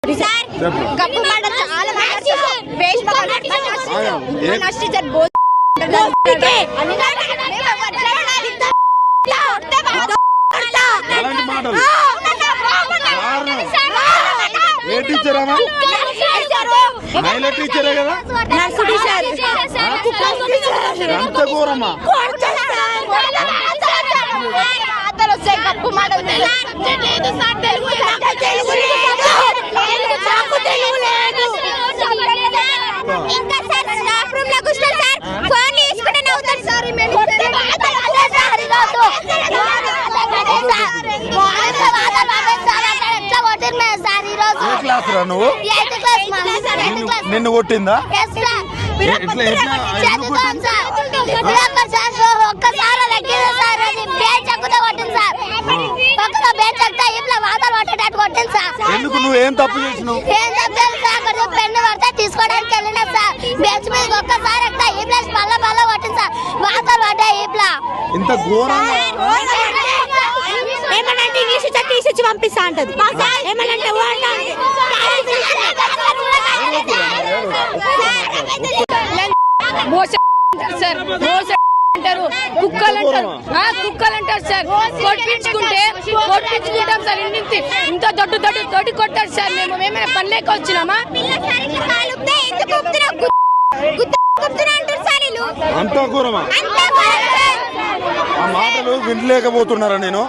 Cup మాట చాలా waste ఏ teacher మహిళా టీచరే కదా ఎంత ఘోరమ్మా కప్పు మాట ఇంకా సార్ స్టాఫ్ రూమ్ లో కూర్చొని సార్ ఫోన్ తీసుకుంటే నవ్వుతారు సార్ నిన్ను కొట్టిందా ఒక్కసారి లెక్కింది సార్ అది బేచ్ ఎక్కుతా కొట్టింది సార్ పక్కన బేచ్ ఎక్కుతా ఇట్లా వాతలు పట్టేటట్టు కొట్టింది సార్. ఎందుకు నువ్వేం తప్పు చేసినావు? ఏం తప్పలేదు సార్, అక్కడ పెన్ను పడితే తీసుకోవడానికి వెళ్ళినా సార్ బేచ్ మీద ఒక్కసారి ఎక్కుతా ఈ ప్లేస్ పల్ల పల్ల కొట్టింది సార్ వాతలు పడ్డాయి ఇట్లా. ఇంత ఘోరంగా ఏమనంటే ఇంగ్లీష్ తీసిచ్చి పంపిస్తా అంటది ఏమనంటే అంటారు కుక్కలు అంటారు సార్ కొట్టించుకుంటాం సార్ ఇంత దొడ్డు కొట్టారు సార్ మేమైనా పనిలేక వచ్చినామా అంత ఘోరమా? ఆ మాటలు వినలేకపోతున్నారా నేను?